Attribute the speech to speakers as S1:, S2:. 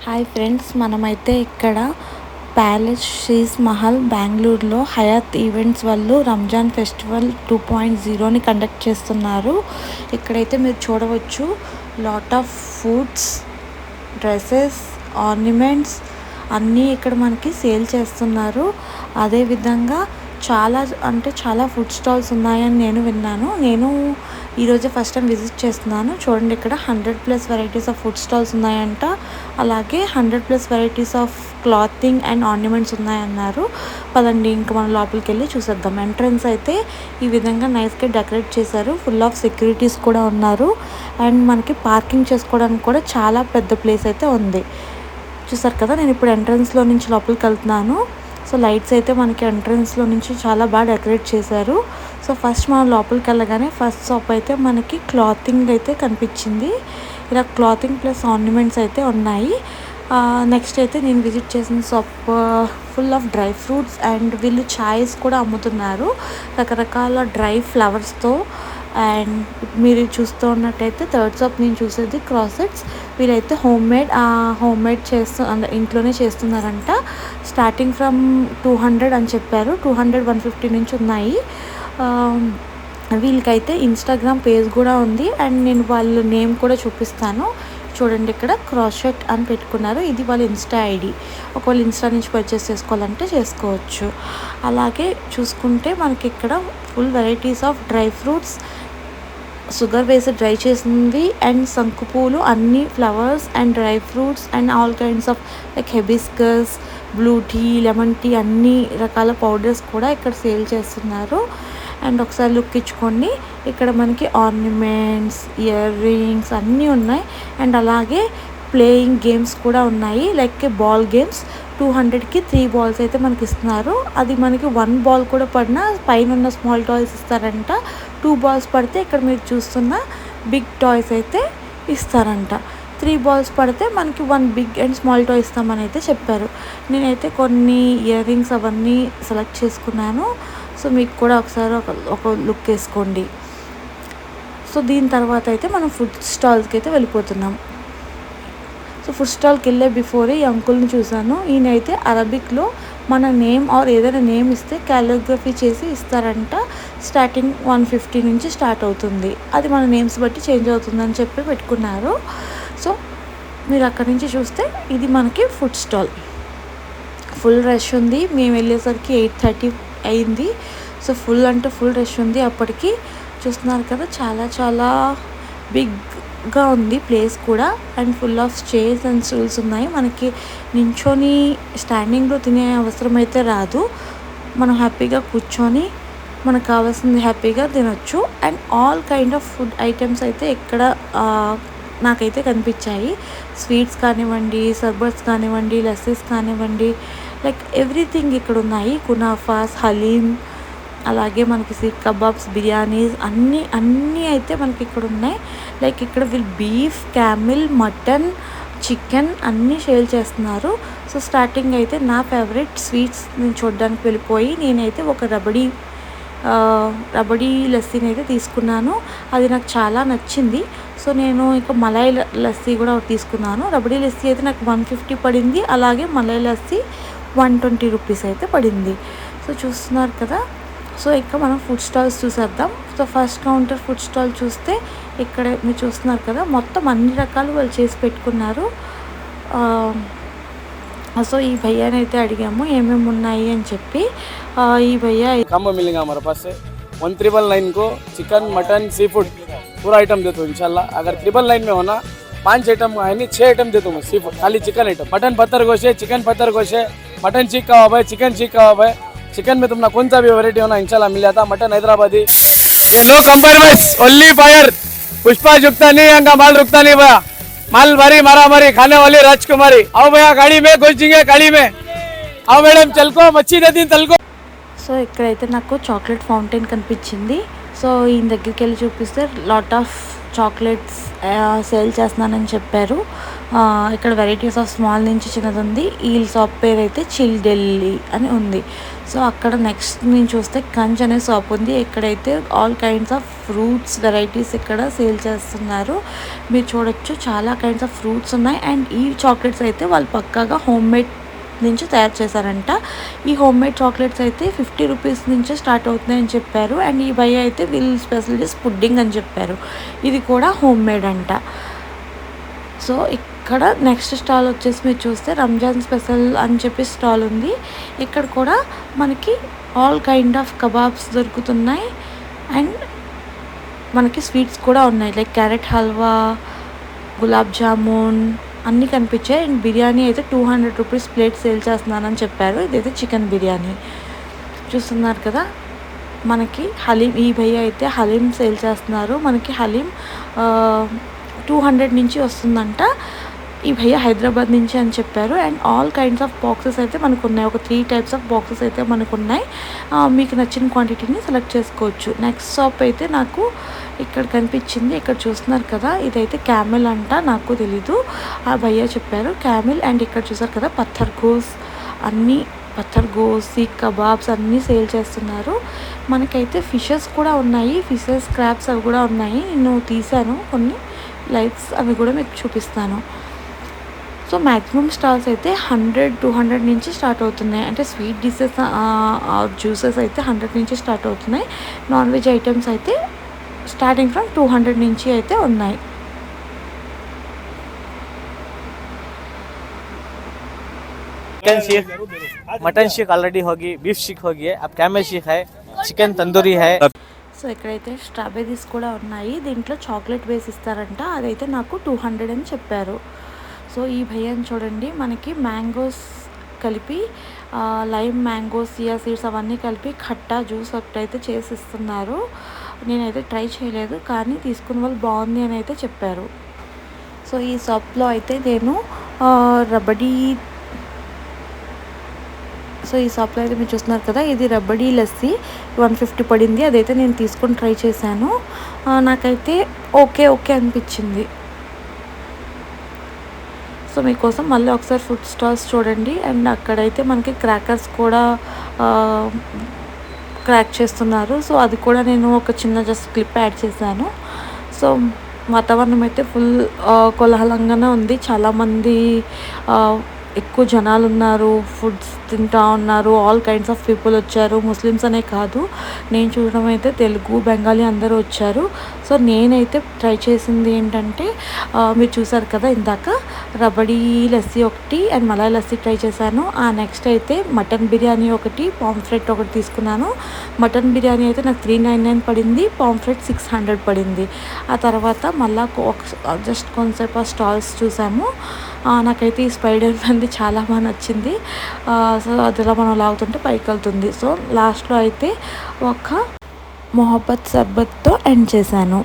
S1: Hi friends, మనమైతే ఇక్కడ palace she's Mahal బెంగళూరులో హయాత్ ఈవెంట్స్ వాళ్ళు రంజాన్ ఫెస్టివల్ 2.0ని కండక్ట్ చేస్తున్నారు. ఇక్కడైతే మీరు చూడవచ్చు lot of foods, dresses, ornaments అన్నీ ఇక్కడ మనకి సేల్ చేస్తున్నారు. అదేవిధంగా చాలా ఫుడ్ స్టాల్స్ ఉన్నాయని నేను విన్నాను. నేను ఈరోజే ఫస్ట్ టైం విజిట్ చేస్తున్నాను. చూడండి, ఇక్కడ 100+ వెరైటీస్ ఆఫ్ ఫుడ్ స్టాల్స్ ఉన్నాయంట. అలాగే 100+ varieties of clothing and ornaments ఉన్నాయన్నారు. పదండి ఇంకా మనం లోపలికి వెళ్ళి చూసేద్దాం. ఎంట్రన్స్ అయితే ఈ విధంగా నైస్గా డెకరేట్ చేశారు. ఫుల్ ఆఫ్ సెక్యూరిటీస్ కూడా ఉన్నారు. అండ్ మనకి పార్కింగ్ చేసుకోవడానికి కూడా చాలా పెద్ద ప్లేస్ అయితే ఉంది. చూసారు కదా, నేను ఇప్పుడు ఎంట్రన్స్లో నుంచి లోపలికి వెళ్తున్నాను. సో లైట్స్ అయితే మనకి ఎంట్రన్స్లో నుంచి చాలా బాగా డెకరేట్ చేశారు. సో ఫస్ట్ మనం లోపలికి వెళ్ళగానే ఫస్ట్ షాప్ అయితే మనకి క్లాతింగ్ అయితే కనిపించింది. ఇలా క్లాతింగ్ ప్లస్ ఆర్నమెంట్స్ అయితే ఉన్నాయి. నెక్స్ట్ అయితే నేను విజిట్ చేసిన shop full of dry fruits and వీళ్ళు చాయ్స్ కూడా అమ్ముతున్నారు రకరకాల డ్రై ఫ్లవర్స్తో. అండ్ మీరు చూస్తూ ఉన్నట్టయితే థర్డ్ షాప్ నేను చూసేది క్రాసెట్స్. వీళ్ళైతే హోమ్ మేడ్ ఇంట్లోనే చేస్తున్నారంట. స్టార్టింగ్ ఫ్రమ్ 200 అని చెప్పారు. 200, 150 నుంచి ఉన్నాయి. వీళ్ళకైతే ఇన్స్టాగ్రామ్ పేజ్ కూడా ఉంది. అండ్ నేను వాళ్ళ నేమ్ కూడా చూపిస్తాను. చూడండి, ఇక్కడ క్రాసెట్ అని పెట్టుకున్నారు. ఇది వాళ్ళ ఇన్స్టా ఐడి. ఒకవేళ ఇన్స్టా నుంచి పర్చేస్ చేసుకోవాలంటే చేసుకోవచ్చు. అలాగే చూసుకుంటే మనకి ఇక్కడ full varieties of dry fruits, sugar వేసి డ్రై చేసింది అండ్ శంకు పూలు, అన్ని flowers and dry fruits and all kinds of like hibiscus, blue tea, lemon tea, అన్ని రకాల పౌడర్స్ కూడా ఇక్కడ సేల్ చేస్తున్నారు. అండ్ ఒకసారి లుక్ ఇచ్చుకోండి. ఇక్కడ మనకి ఆర్నమెంట్స్, ఇయర్ రింగ్స్ అన్నీ ఉన్నాయి. అండ్ అలాగే ప్లేయింగ్ గేమ్స్ కూడా ఉన్నాయి. లైక్ బాల్ గేమ్స్ 200కి 3 బాల్స్ అయితే మనకి ఇస్తున్నారు. అది మనకి 1 బాల్ కూడా పడినా పైన ఉన్న స్మాల్ టాయ్స్ ఇస్తారంట. 2 బాల్స్ పడితే ఇక్కడ మీరు చూస్తున్న బిగ్ టాయ్స్ అయితే ఇస్తారంట. 3 బాల్స్ పడితే మనకి 1 బిగ్ అండ్ స్మాల్ టాయ్ ఇస్తామని అయితే చెప్పారు. నేనైతే కొన్ని ఇయర్ రింగ్స్ అవన్నీ సెలెక్ట్ చేసుకున్నాను. సో మీకు కూడా ఒకసారి ఒక లుక్ వేసుకోండి. సో దీని తర్వాత అయితే మనం ఫుడ్ స్టాల్స్కి అయితే వెళ్ళిపోతున్నాం. సో ఫుడ్ స్టాల్కి వెళ్ళే బిఫోరే ఈ అంకుల్ని చూశాను. ఈయనైతే అరబిక్లో మన నేమ్ ఆర్ ఏదైనా నేమ్ ఇస్తే క్యాలిగ్రఫీ చేసి ఇస్తారంట. స్టార్టింగ్ 150 నుంచి స్టార్ట్ అవుతుంది. అది మన నేమ్స్ బట్టి చేంజ్ అవుతుందని చెప్పి పెట్టుకున్నారు. సో మీరు అక్కడి నుంచి చూస్తే ఇది మనకి ఫుడ్ స్టాల్. ఫుల్ రష్ ఉంది. మేము వెళ్ళేసరికి 8:30 అయింది. సో ఫుల్ అంటే ఫుల్ రష్ ఉంది. అప్పటికి చూస్తున్నారు కదా, చాలా బిగ్గా ఉంది ప్లేస్ కూడా. And full of chairs and stools ఉన్నాయి. మనకి నించొని స్టాండింగ్లో తినే అవసరం అయితే రాదు. మనం హ్యాపీగా కూర్చొని మనకు కావాల్సింది హ్యాపీగా తినొచ్చు. And all kind of food items అయితే ఇక్కడ నాకైతే కనిపించాయి. స్వీట్స్ కానివ్వండి, సర్బత్స్ కానివ్వండి, లస్సీస్ కానివ్వండి, లైక్ ఎవ్రీథింగ్ ఇక్కడ ఉన్నాయి. కునాఫాస్, హలీం, అలాగే మనకి సీక్ కబాబ్స్, బిర్యానీస్ అన్నీ అయితే మనకి ఇక్కడ ఉన్నాయి. లైక్ ఇక్కడ వీళ్ళు బీఫ్, క్యామిల్, మటన్, చికెన్ అన్నీ సేల్ చేస్తున్నారు. సో స్టార్టింగ్ అయితే నా ఫేవరెట్ స్వీట్స్ నేను చూడడానికి వెళ్ళిపోయి నేనైతే ఒక రబడీ లస్సీని అయితే తీసుకున్నాను. అది నాకు చాలా నచ్చింది. సో నేను ఇంకా మలాయ్ లస్సీ కూడా తీసుకున్నాను. రబడీ లస్సీ అయితే నాకు 150 పడింది. అలాగే మలాయ్ లస్సీ 120 రూపీస్ అయితే పడింది. సో చూస్తున్నారు కదా. సో ఇక్కడ మనం ఫుడ్ స్టాల్స్ చూసేద్దాం. So first counter food stall చూస్తే ఇక్కడ మీరు చూస్తున్నారు కదా, మొత్తం అన్ని రకాలు వాళ్ళు చేసి పెట్టుకున్నారు. సో ఈ భయ్యాని అయితే అడిగాము ఏమేమి ఉన్నాయి అని చెప్పి. ఈ భయ్యా
S2: कम मिलेगा हमारे पास से 1999 को चिकन, मटन, सी फूड पूरा आइटम देता हूँ इंशाल्लाह. अगर 999 में होना 5 आइटम है नहीं 6 आइटम देता हूँ. सी फूड खाली चिकन आइटम, मटन पत्थर गोश है, चिकन पत्थर गोश है, मटन चीक कबाब है, चिकन चीक कबाब है. चिकन में तुमने कौन सा भी वैरायटी होना इंशाल्लाह मिल जाता. मटन हैदराबादी, ये no compromise, only fire. Pushpa झुकता नहीं, अंगा माल रुकता नहीं भैया. माल मारी मारा मारी खाने वाली राजकुमारी. आओ भैया गाड़ी में घुस जाएंगे गाड़ी में. आओ मैडम चलको मच्छी दे दिन तलको.
S1: సో ఇక్కడైతే నాకు చాక్లెట్ ఫౌంటైన్ కనిపించింది. సో ఈయన దగ్గరికి వెళ్ళి చూపిస్తే లాట్ ఆఫ్ చాక్లెట్స్ సేల్ చేస్తున్నానని చెప్పారు. ఇక్కడ వెరైటీస్ ఆఫ్ స్మాల్ నుంచి చిన్నది ఉంది. ఈ షాప్ పేరు అయితే చిల్ ఢిల్లీ అని ఉంది. సో అక్కడ నెక్స్ట్ నేను చూస్తే కంచ్ అనే షాప్ ఉంది. ఇక్కడైతే all kinds of fruits varieties ఇక్కడ సేల్ చేస్తున్నారు. మీరు చూడొచ్చు చాలా కైండ్స్ ఆఫ్ ఫ్రూట్స్ ఉన్నాయి. అండ్ ఈ చాక్లెట్స్ అయితే వాళ్ళు పక్కాగా హోమ్ మేడ్ నుంచి తయారు చేశారంట. ఈ హోమ్ మేడ్ చాక్లెట్స్ అయితే 50 రూపీస్ నుంచే స్టార్ట్ అవుతున్నాయని చెప్పారు. అండ్ ఈ భయ్య అయితే వీళ్ళ స్పెషలిటీస్ పుడ్డింగ్ అని చెప్పారు. ఇది కూడా హోమ్ మేడ్ అంట. సో ఇక్కడ నెక్స్ట్ స్టాల్ వచ్చేసి మీరు చూస్తే రంజాన్ స్పెషల్ అని చెప్పి స్టాల్ ఉంది. ఇక్కడ కూడా మనకి ఆల్ కైండ్ ఆఫ్ కబాబ్స్ దొరుకుతున్నాయి. అండ్ మనకి స్వీట్స్ కూడా ఉన్నాయి. లైక్ క్యారెట్ హల్వా, గులాబ్ జామున్ అన్నీ కనిపించాయి. అండ్ బిర్యానీ అయితే 200 రూపీస్ ప్లేట్ సేల్ చేస్తున్నానని చెప్పారు. ఇదైతే చికెన్ బిర్యానీ చూస్తున్నారు కదా. మనకి హలీం, ఈ భయ్య అయితే హలీం సేల్ చేస్తున్నారు. మనకి హలీం 200 నుంచి వస్తుందంట. ఈ భయ్య హైదరాబాద్ నుంచి అని చెప్పారు. And all kinds of boxes అయితే మనకు ఉన్నాయి. ఒక 3 టైప్స్ ఆఫ్ బాక్సెస్ అయితే మనకు ఉన్నాయి. మీకు నచ్చిన క్వాంటిటీని సెలెక్ట్ చేసుకోవచ్చు. నెక్స్ట్ షాప్ అయితే నాకు ఇక్కడ కనిపించింది. ఇక్కడ చూస్తున్నారు కదా, ఇదైతే క్యామెల్ అంట. నాకు తెలీదు, ఆ భయ్య చెప్పారు క్యామెల్. అండ్ ఇక్కడ చూసారు కదా పత్తర్ గోస్, అన్నీ పత్తర్ గోస్, సీక్ కబాబ్స్ అన్నీ సేల్ చేస్తున్నారు. మనకైతే ఫిషెస్ కూడా ఉన్నాయి. ఫిషెస్, క్రాబ్స్ అవి కూడా ఉన్నాయి. నేను తీసాను కొన్ని లైవ్స్, అవి కూడా మీకు చూపిస్తాను. సో మ్యాక్సిమం స్టాల్స్ అయితే 100-200 నుంచి స్టార్ట్ అవుతున్నాయి. అంటే స్వీట్ డిషెస్, జ్యూసెస్ అయితే 100 నుంచి స్టార్ట్ అవుతున్నాయి. నాన్ వెజ్ ఐటమ్స్ అయితే స్టార్టింగ్ ఫ్రమ్ 200 నుంచి అయితే ఉన్నాయి.
S3: Chicken Sikh, mutton Sikh already होगी, बीफ शीख होगी, अब कैमल शीख है, चिकन तंदूरी है.
S1: సో ఇక్కడైతే స్ట్రాబెర్రీస్ కూడా ఉన్నాయి. దీంట్లో చాక్లెట్ వేసి ఇస్తారంట. అదైతే నాకు 200 అని చెప్పారు. సో ఈ భయ్యని చూడండి, మనకి మ్యాంగోస్ కలిపి లైమ్ మ్యాంగో, సియా సీడ్స్ అవన్నీ కలిపి ఖట్టా జ్యూస్ ఒకటైతే చేసి ఇస్తున్నారు. నేనైతే ట్రై చేయలేదు, కానీ తీసుకున్న వాళ్ళు బాగుంది అని అయితే చెప్పారు. సో ఈ షాప్లో అయితే నేను ఈ షాప్లో అయితే మీరు చూస్తున్నారు కదా, ఇది రబ్బడీ లస్సీ 150 పడింది. అదైతే నేను తీసుకొని ట్రై చేశాను. నాకైతే ఓకే అనిపించింది. సో మీకోసం మళ్ళీ ఒకసారి ఫుడ్ స్టాల్స్ చూడండి. అండ్ అక్కడైతే మనకి క్రాకర్స్ కూడా క్రాక్ చేస్తున్నారు. సో అది కూడా నేను ఒక చిన్న జస్ట్ క్లిప్ యాడ్ చేశాను. సో వాతావరణం అయితే ఫుల్ కోలాహలంగానే ఉంది. చాలామంది ఎక్కువ జనాలు ఉన్నారు, ఫుడ్స్ తింటా ఉన్నారు. ఆల్ కైండ్స్ ఆఫ్ పీపుల్ వచ్చారు. ముస్లిమ్స్ అనే కాదు, నేను చూడడం అయితే తెలుగు, బెంగాలీ అందరూ వచ్చారు. సో నేనైతే ట్రై చేసింది ఏంటంటే, మీరు చూసారు కదా ఇందాక, రబడీ లస్సీ ఒకటి అండ్ మలాయ్ లస్సీ ట్రై చేశాను. నెక్స్ట్ అయితే మటన్ బిర్యానీ ఒకటి, పాంఫ్రెట్ ఒకటి తీసుకున్నాను. మటన్ బిర్యానీ అయితే నాకు 399 పడింది, పాంఫ్రెట్ 600 పడింది. ఆ తర్వాత మళ్ళీ జస్ట్ కొంతసేపు ఆ స్టాల్స్ చూసాము. నాకైతే ఈ స్పైడర్ మ్యాన్ చాలా బాగా నచ్చింది. సో అదిలా మనం లాగుతుంటే పైకి వెళ్తుంది. సో లాస్ట్లో అయితే ఒక మొహబ్బత్ సర్బత్తో ఎండ్ చేశాను.